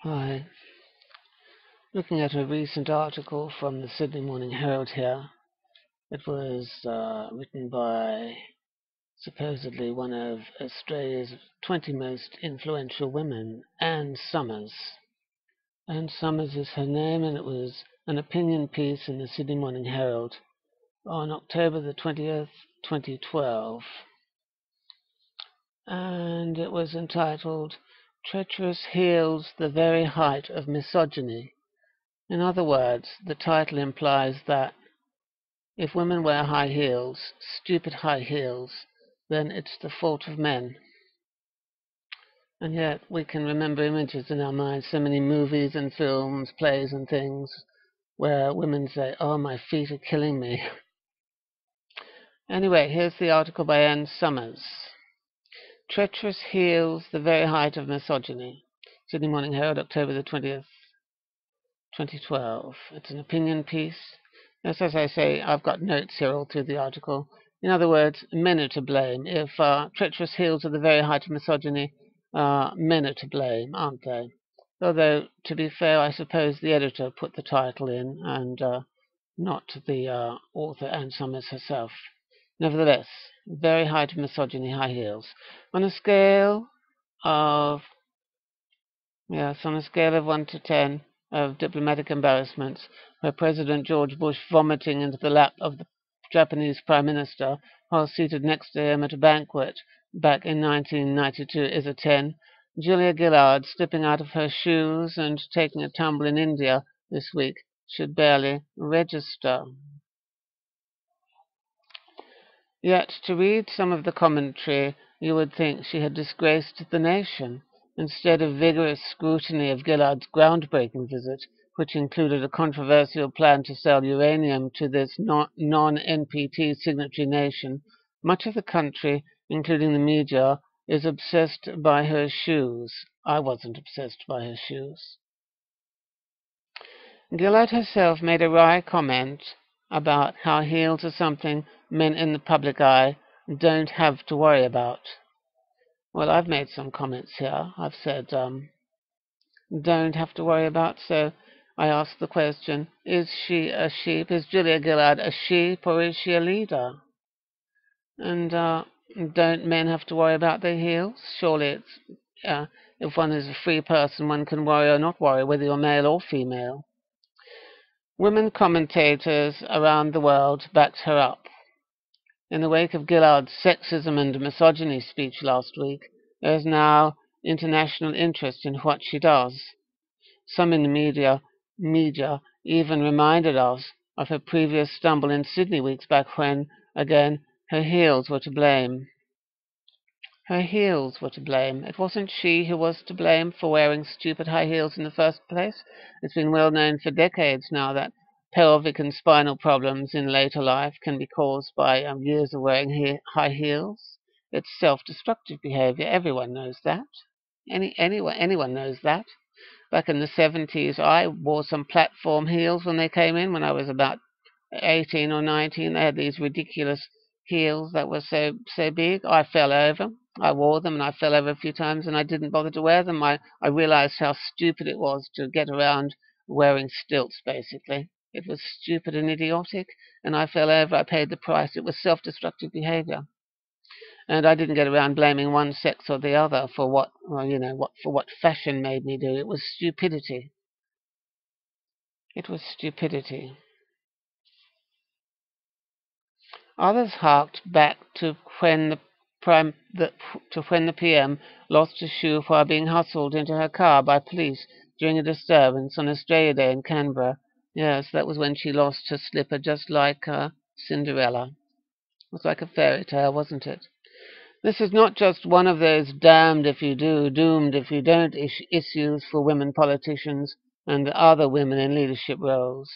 Hi. Looking at a recent article from the Sydney Morning Herald here. It was written by supposedly one of Australia's 20 most influential women, Anne Summers. Anne Summers is her name, and it was an opinion piece in the Sydney Morning Herald on October the 20th, 2012. And it was entitled, "Treacherous Heels, the Very Height of Misogyny." In other words, the title implies that if women wear high heels, stupid high heels, then it's the fault of men. And yet we can remember images in our minds, so many movies and films, plays and things, where women say, "Oh, my feet are killing me." Anyway, here's the article by Anne Summers. Treacherous Heels, the Very Height of Misogyny. Sydney Morning Herald, October the 20th, 2012. It's an opinion piece. As I say, I've got notes here all through the article. In other words, men are to blame. If treacherous heels are the very height of misogyny, men are to blame, aren't they? Although, to be fair, I suppose the editor put the title in and not the author, Anne Summers herself. Nevertheless, very height of misogyny, high heels. On a scale of 1 to 10 of diplomatic embarrassments, where President George Bush vomiting into the lap of the Japanese Prime Minister while seated next to him at a banquet back in 1992 is a 10. Julia Gillard slipping out of her shoes and taking a tumble in India this week should barely register. Yet, to read some of the commentary, you would think she had disgraced the nation. Instead of vigorous scrutiny of Gillard's groundbreaking visit, which included a controversial plan to sell uranium to this non-NPT signatory nation, much of the country, including the media, is obsessed by her shoes. I wasn't obsessed by her shoes. Gillard herself made a wry comment about how heels are something men in the public eye don't have to worry about. Well, I've made some comments here. I've said don't have to worry about, so I ask the question, is she a sheep? Is Julia Gillard a sheep, or is she a leader? And don't men have to worry about their heels? Surely it's, if one is a free person, one can worry or not worry, whether you're male or female. Women commentators around the world backed her up. In the wake of Gillard's sexism and misogyny speech last week, there is now international interest in what she does. Some in the media even reminded us of her previous stumble in Sydney weeks back when, again, her heels were to blame. Her heels were to blame. It wasn't she who was to blame for wearing stupid high heels in the first place. It's been well known for decades now that pelvic and spinal problems in later life can be caused by years of wearing high heels. It's self-destructive behavior. Everyone knows that. Anyone knows that. Back in the 70s, I wore some platform heels when they came in when I was about 18 or 19. They had these ridiculous heels that were so big. I fell over. I wore them and I fell over a few times and I didn't bother to wear them. I realized how stupid it was to get around wearing stilts, basically. It was stupid and idiotic, and I fell over. I paid the price. It was self-destructive behavior. And I didn't get around blaming one sex or the other for what fashion made me do. It was stupidity. It was stupidity. Others harked back to when the PM lost a shoe while being hustled into her car by police during a disturbance on Australia Day in Canberra. Yes, that was when she lost her slipper, just like Cinderella. It was like a fairy tale, wasn't it? This is not just one of those damned if you do, doomed if you don't issues for women politicians and other women in leadership roles.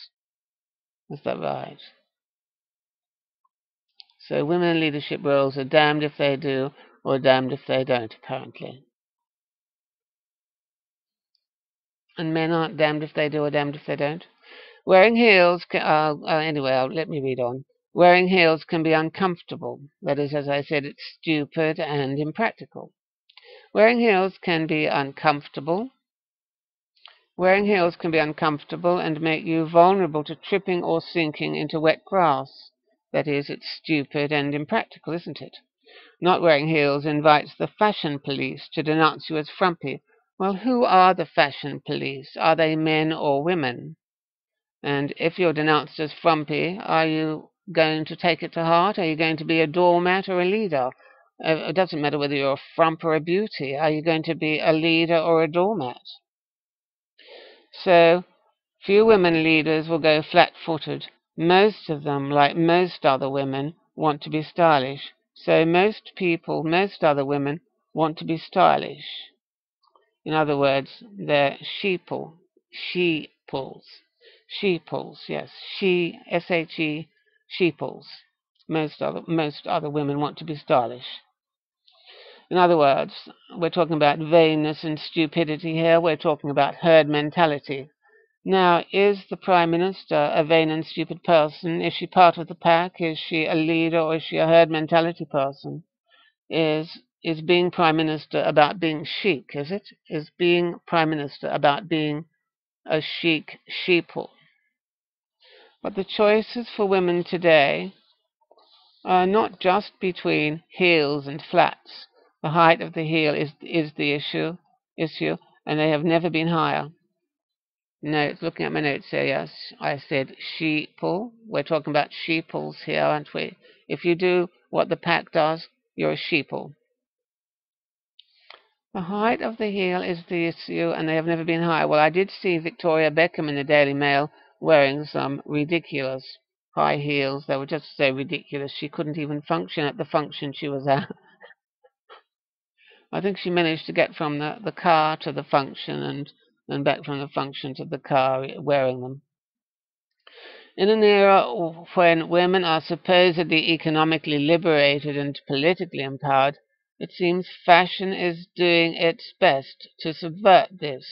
Is that right? So women in leadership roles are damned if they do or damned if they don't, apparently. And men aren't damned if they do or damned if they don't. Wearing heels let me read on. Wearing heels can be uncomfortable. That is, as I said, it's stupid and impractical. Wearing heels can be uncomfortable. Wearing heels can be uncomfortable and make you vulnerable to tripping or sinking into wet grass. That is, it's stupid and impractical, isn't it? Not wearing heels invites the fashion police to denounce you as frumpy. Well, who are the fashion police? Are they men or women? And if you're denounced as frumpy, are you going to take it to heart? Are you going to be a doormat or a leader? It doesn't matter whether you're a frump or a beauty. Are you going to be a leader or a doormat? So, few women leaders will go flat-footed. Most of them, like most other women, want to be stylish. So most other women, want to be stylish. In other words, they're sheeple. Sheeples. Sheeples, yes. S-H-E, sheeples. Most other women want to be stylish. In other words, we're talking about vainness and stupidity here. We're talking about herd mentality. Now, is the Prime Minister a vain and stupid person? Is she part of the pack? Is she a leader, or is she a herd mentality person? Is being Prime Minister about being chic, is it? Is being Prime Minister about being a chic sheeple? But the choices for women today are not just between heels and flats. The height of the heel is the issue, and they have never been higher. Notes, looking at my notes here, yes, I said sheeple. We're talking about sheeples here, aren't we? If you do what the pack does, you're a sheeple. The height of the heel is the issue, and they have never been higher. Well, I did see Victoria Beckham in the Daily Mail wearing some ridiculous high heels. They were just so ridiculous. She couldn't even function at the function she was at. I think she managed to get from the car to the function and back from the function to the car wearing them. In an era when women are supposedly economically liberated and politically empowered, it seems fashion is doing its best to subvert this.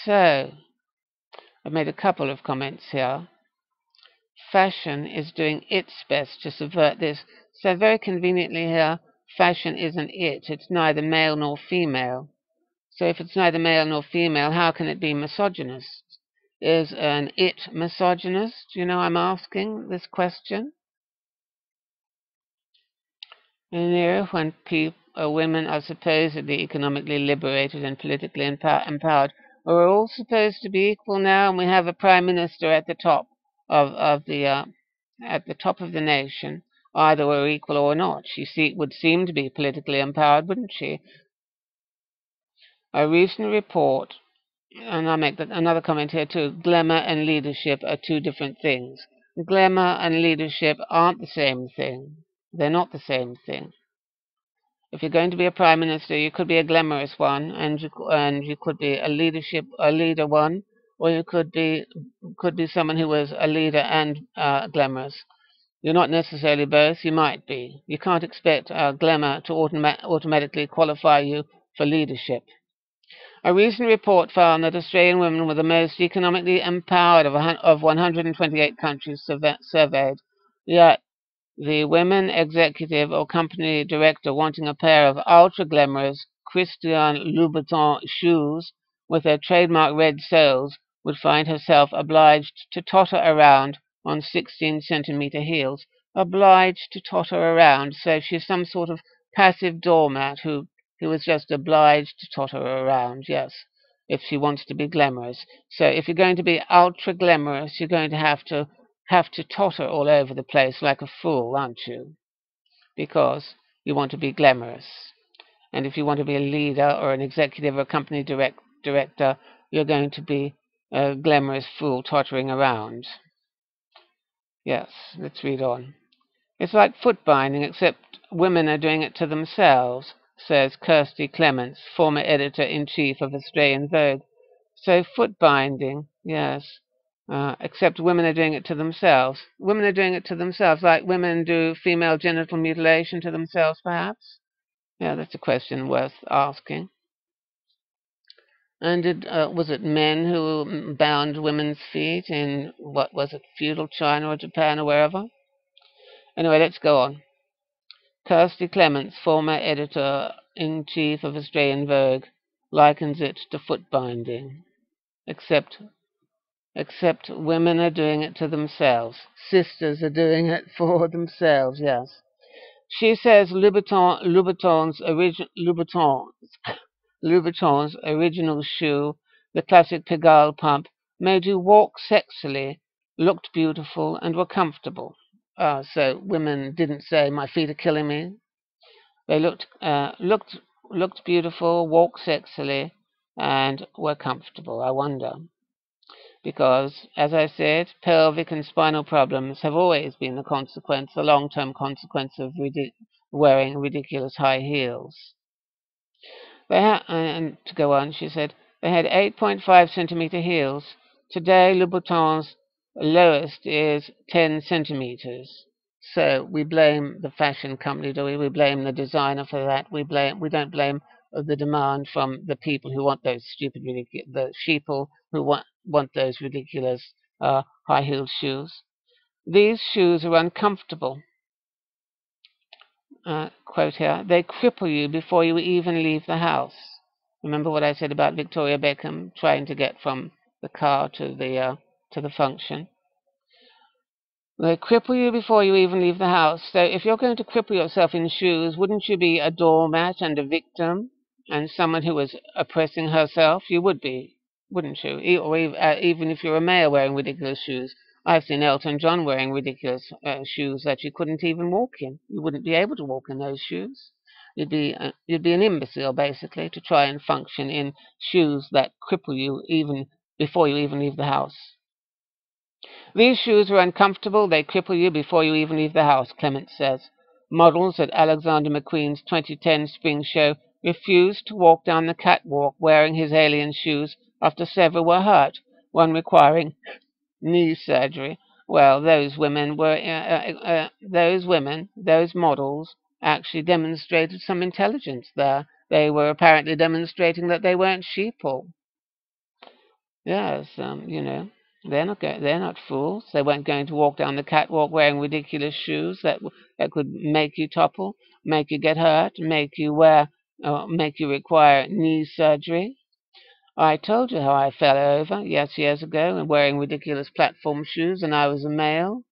So, I've made a couple of comments here. Fashion is doing its best to subvert this. So very conveniently here, fashion isn't it. It's neither male nor female. So if it's neither male nor female, how can it be misogynist? Is an it misogynist? You know, I'm asking this question. In an era when women are supposedly economically liberated and politically empowered, we're all supposed to be equal now, and we have a prime minister at the top of the nation. Either we're equal or not. Would seem to be politically empowered, wouldn't she? A recent report. And I'll make another comment here too. Glamour and leadership are two different things. Glamour and leadership aren't the same thing. They're not the same thing. If you're going to be a prime minister, you could be a glamorous one, and you could be a leader one, or you could be someone who was a leader and glamorous. You're not necessarily both. You might be. You can't expect glamour to automatically qualify you for leadership. A recent report found that Australian women were the most economically empowered of 128 countries surveyed. Yet, the women executive or company director wanting a pair of ultra-glamorous Christian Louboutin shoes with their trademark red soles would find herself obliged to totter around on 16-centimeter heels. Obliged to totter around, so she's some sort of passive doormat who was just obliged to totter around, yes, if she wants to be glamorous. So if you're going to be ultra glamorous, you're going to have to totter all over the place like a fool, aren't you? Because you want to be glamorous. And if you want to be a leader or an executive or a company director, you're going to be a glamorous fool tottering around. Yes, let's read on. It's like foot binding, except women are doing it to themselves, says Kirsty Clements, former editor-in-chief of Australian Vogue. So foot binding, yes, except women are doing it to themselves. Women are doing it to themselves, like women do female genital mutilation to themselves, perhaps? Yeah, that's a question worth asking. And was it men who bound women's feet in, what was it, feudal China or Japan or wherever? Anyway, let's go on. Kirsty Clements, former editor-in-chief of Australian Vogue, likens it to foot binding. except women are doing it to themselves. Sisters are doing it for themselves, yes. She says Louboutin's original shoe, the classic Pigalle pump, made you walk sexily, looked beautiful, and were comfortable. So women didn't say, "My feet are killing me." They looked beautiful, walked sexily, and were comfortable. I wonder. Because, as I said, pelvic and spinal problems have always been the long-term consequence of wearing ridiculous high heels. And to go on, she said, they had 8.5 centimeter heels. Today, Louboutin's lowest is 10 centimeters. So we blame the fashion company, do we? We blame the designer for that. We don't blame the demand from the people who want those the sheeple who want those ridiculous high-heeled shoes. These shoes are uncomfortable. Quote here, they cripple you before you even leave the house. Remember what I said about Victoria Beckham trying to get from the car to the function? They cripple you before you even leave the house. So if you're going to cripple yourself in shoes, wouldn't you be a doormat and a victim and someone who was oppressing herself? You would be, wouldn't you? Even if you're a male wearing ridiculous shoes. I've seen Elton John wearing ridiculous shoes that you couldn't even walk in. You wouldn't be able to walk in those shoes. You'd be an imbecile, basically, to try and function in shoes that cripple you even before you even leave the house. These shoes are uncomfortable. They cripple you before you even leave the house, Clement says. Models at Alexander McQueen's 2010 spring show refused to walk down the catwalk wearing his alien shoes after several were hurt, one requiring knee surgery. Well, those models actually demonstrated some intelligence there. They were apparently demonstrating that they weren't sheeple. Yes, they're not fools. They weren't going to walk down the catwalk wearing ridiculous shoes that could make you topple, make you get hurt, make you require knee surgery. I told you how I fell over, yes, years ago, and wearing ridiculous platform shoes, and I was a male.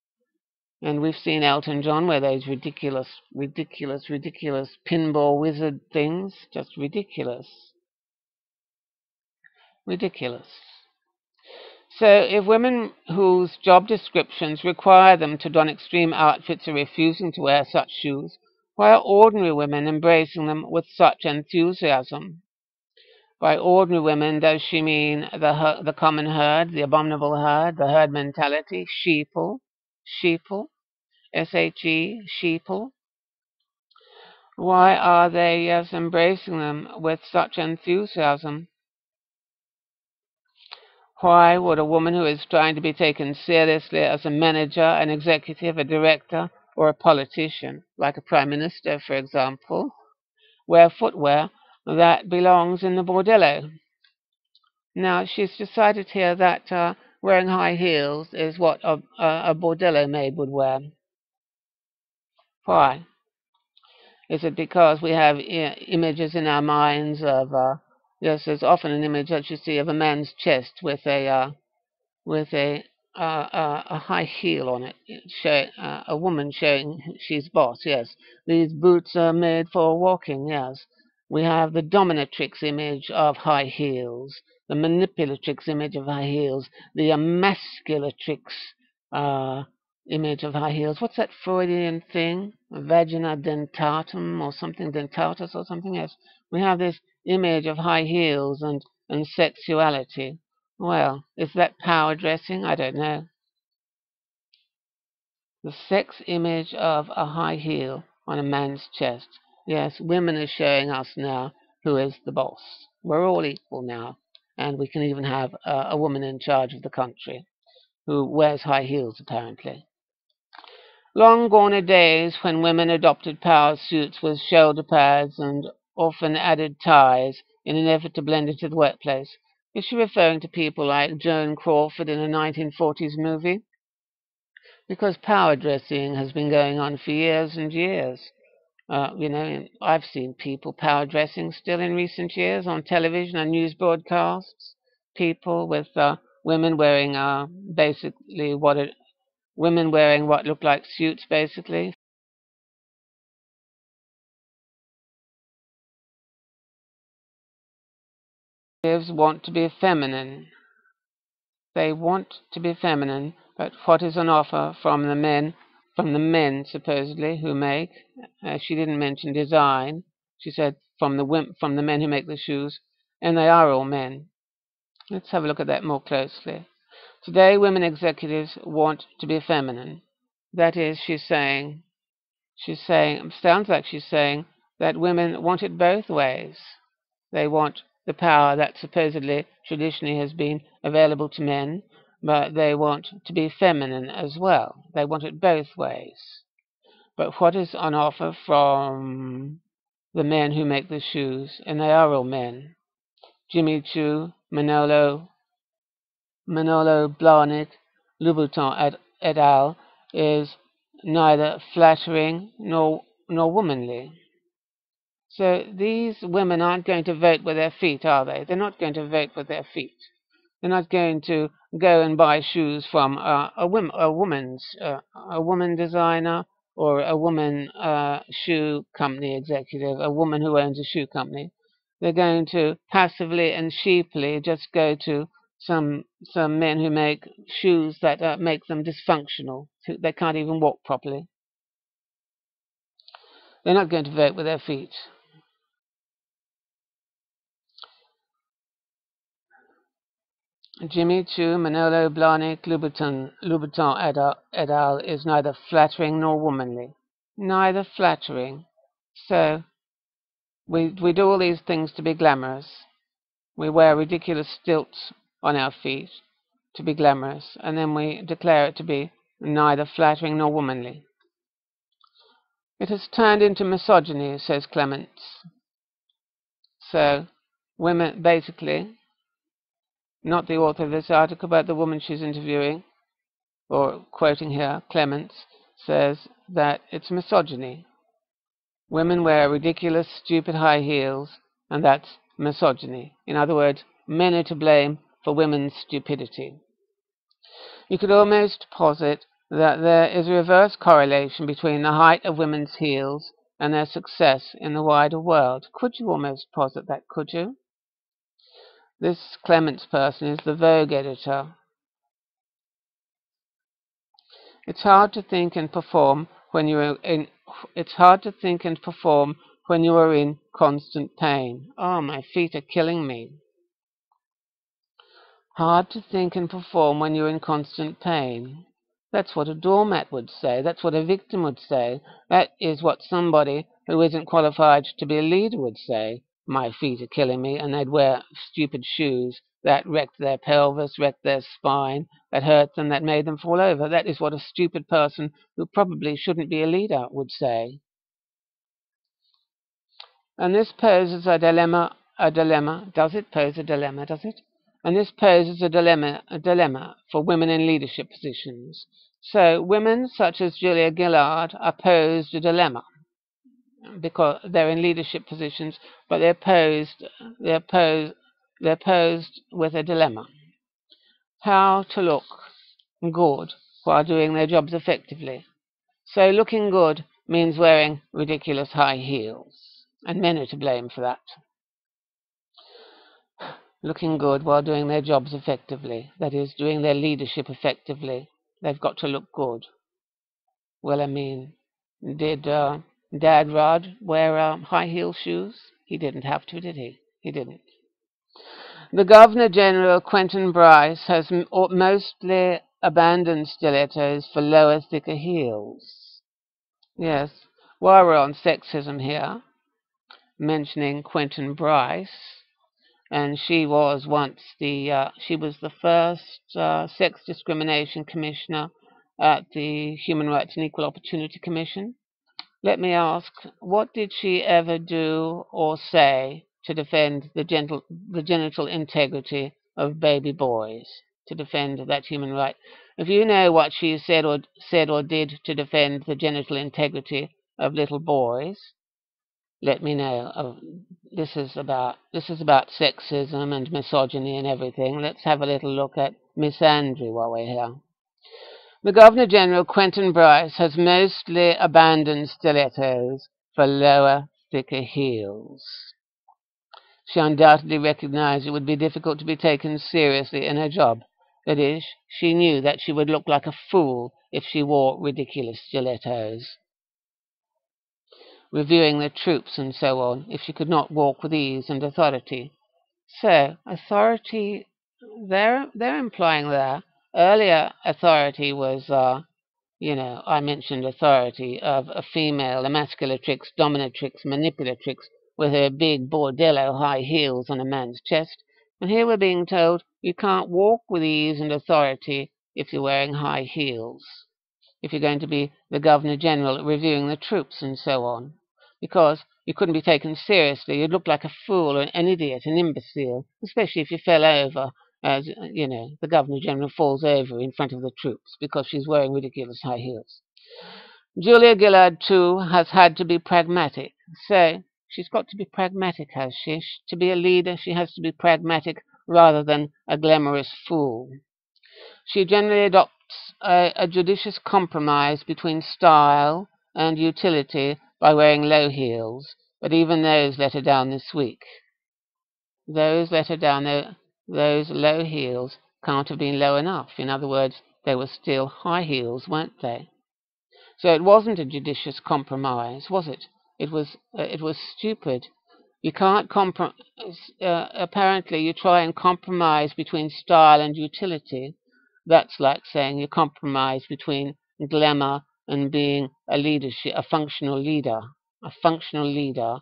And we've seen Elton John wear those ridiculous pinball wizard things. Just ridiculous. Ridiculous. So if women whose job descriptions require them to don extreme outfits are refusing to wear such shoes, why are ordinary women embracing them with such enthusiasm? By ordinary women, does she mean the common herd, the abominable herd, the herd mentality, sheeple, S-H-E, sheeple? Why are they embracing them with such enthusiasm? Why would a woman who is trying to be taken seriously as a manager, an executive, a director, or a politician, like a prime minister, for example, wear footwear that belongs in the bordello? Now, she's decided here that wearing high heels is what a bordello maid would wear. Why? Is it because we have images in our minds of, yes, there's often an image that you see of a man's chest with a high heel on it, a woman showing she's boss, yes. These boots are made for walking, yes. We have the dominatrix image of high heels, the manipulatrix image of high heels, the emasculatrix image of high heels. What's that Freudian thing? Vagina dentatum or something, dentatus or something else. We have this image of high heels and sexuality. Well, is that power dressing? I don't know. The sex image of a high heel on a man's chest. Yes, women are showing us now who is the boss. We're all equal now, and we can even have a woman in charge of the country who wears high heels, apparently. Long gone are days when women adopted power suits with shoulder pads and often added ties in an effort to blend into the workplace. Is she referring to people like Joan Crawford in a 1940s movie? Because power dressing has been going on for years and years. I've seen people power dressing still in recent years on television and news broadcasts. people with women wearing basically women wearing what look like suits, basically. Want to be feminine. They want to be feminine, but what is on offer from the men? From the men, supposedly, who make. She didn't mention design. She said from the men who make the shoes, and they are all men. Let's have a look at that more closely. Today, women executives want to be feminine. That is, sounds like she's saying that women want it both ways. They want the power that supposedly traditionally has been available to men, but they want to be feminine as well. They want it both ways. But what is on offer from the men who make the shoes? And they are all men. Jimmy Choo, Manolo Blahnik, Louboutin et al. Is neither flattering nor womanly. So these women aren't going to vote with their feet, are they? They're not going to vote with their feet. They're not going to go and buy shoes from a woman designer or a woman shoe company executive, a woman who owns a shoe company. They're going to passively and sheepily just go to some men who make shoes that make them dysfunctional. They can't even walk properly. They're not going to vote with their feet. Jimmy Choo, Manolo Blahnik, Louboutin et al. Is neither flattering nor womanly. Neither flattering. So we do all these things to be glamorous. We wear ridiculous stilts on our feet to be glamorous, and then we declare it to be neither flattering nor womanly. It has turned into misogyny, says Clements. So women, basically, not the author of this article, but the woman she's interviewing, or quoting here, Clements, says that it's misogyny. Women wear ridiculous, stupid high heels, and that's misogyny. In other words, men are to blame for women's stupidity. You could almost posit that there is a reverse correlation between the height of women's heels and their success in the wider world. Could you almost posit that, could you? This Clements person is the Vogue editor. It's hard to think and perform when you are in constant pain. Oh, my feet are killing me. Hard to think and perform when you're in constant pain. That's what a doormat would say. That's what a victim would say. That is what somebody who isn't qualified to be a leader would say. My feet are killing me, and they'd wear stupid shoes that wrecked their pelvis, wrecked their spine, that hurt them, that made them fall over. That is what a stupid person who probably shouldn't be a leader would say. And this poses a dilemma. Does it pose a dilemma, does it? And this poses a dilemma for women in leadership positions. So women such as Julia Gillard are posed a dilemma because they're in leadership positions, but they're posed with a dilemma. How to look good while doing their jobs effectively. So looking good means wearing ridiculous high heels, and men are to blame for that. Looking good while doing their jobs effectively, that is, doing their leadership effectively. They've got to look good. Well, I mean, did Dad Rod wear high heel shoes? He didn't have to, did he? He didn't. The Governor General, Quentin Bryce, has mostly abandoned stilettos for lower, thicker heels. Yes, while we're on sexism here, mentioning Quentin Bryce, and she was the first sex discrimination commissioner at the Human Rights and Equal Opportunity Commission. Let me ask, what did she ever do or say to defend the genital integrity of baby boys, to defend that human right? If you know what she said or did to defend the genital integrity of little boys, let me know. This is about sexism and misogyny and everything. Let's have a little look at Miss Andrew while we're here. The Governor-General, Quentin Bryce, has mostly abandoned stilettos for lower, thicker heels. She undoubtedly recognized it would be difficult to be taken seriously in her job. That is, she knew that she would look like a fool if she wore ridiculous stilettos. Reviewing the troops and so on, if she could not walk with ease and authority. So, authority, they're implying there. Earlier, authority was, I mentioned authority of a female, emasculatrix, dominatrix, manipulatrix, with her big bordello high heels on a man's chest. And here we're being told you can't walk with ease and authority if you're wearing high heels, if you're going to be the Governor-General reviewing the troops and so on, because you couldn't be taken seriously. You'd look like a fool or an idiot, an imbecile, especially if you fell over, as, the Governor-General falls over in front of the troops because she's wearing ridiculous high heels. Julia Gillard, too, has had to be pragmatic. So, she's got to be pragmatic, has she? To be a leader, she has to be pragmatic rather than a glamorous fool. She generally adopts a judicious compromise between style and utility by wearing low heels, but even those let her down this week. Those low heels can't have been low enough. In other words, they were still high heels, weren't they? So it wasn't a judicious compromise, was it? It was stupid. You can't apparently you try and compromise between style and utility. That's like saying you compromise between glamour and being a functional leader. A functional leader.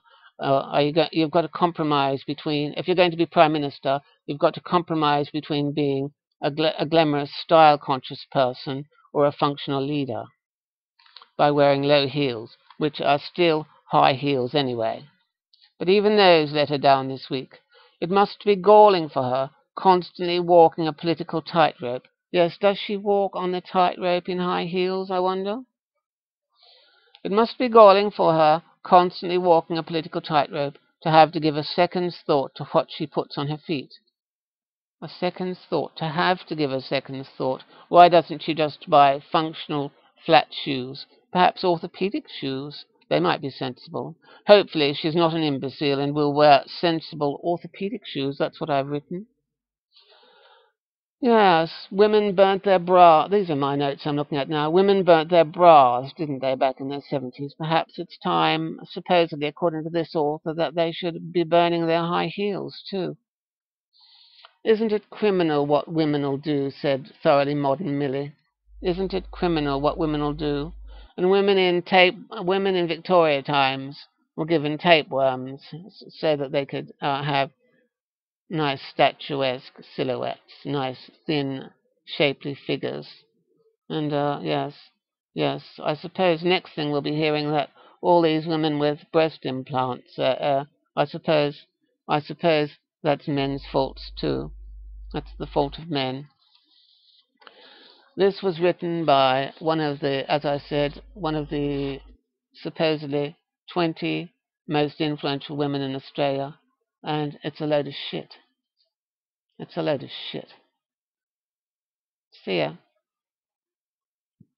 You've got to compromise between, if you're going to be Prime Minister, you've got to compromise between being a glamorous, style-conscious person or a functional leader by wearing low heels, which are still high heels anyway. But even those let her down this week. It must be galling for her, constantly walking a political tightrope. Yes, does she walk on the tightrope in high heels, I wonder? It must be galling for her, constantly walking a political tightrope, to have to give a second's thought to what she puts on her feet. A second's thought, to have to give a second's thought. Why doesn't she just buy functional flat shoes? Perhaps orthopedic shoes? They might be sensible. Hopefully she's not an imbecile and will wear sensible orthopedic shoes. That's what I've written. Yes, women burnt their bras. These are my notes I'm looking at now. Women burnt their bras, didn't they, back in the 70s? Perhaps it's time, supposedly, according to this author, that they should be burning their high heels, too. Isn't it criminal what women'll do, said thoroughly modern Millie. Isn't it criminal what women'll do? And women in Victoria times were given tapeworms so that they could have nice statuesque silhouettes, nice thin, shapely figures. And yes, I suppose next thing we'll be hearing that all these women with breast implants, I suppose that's men's faults too. That's the fault of men. This was written by as I said, one of the supposedly 20 most influential women in Australia, and it's a load of shit. It's a load of shit. See ya.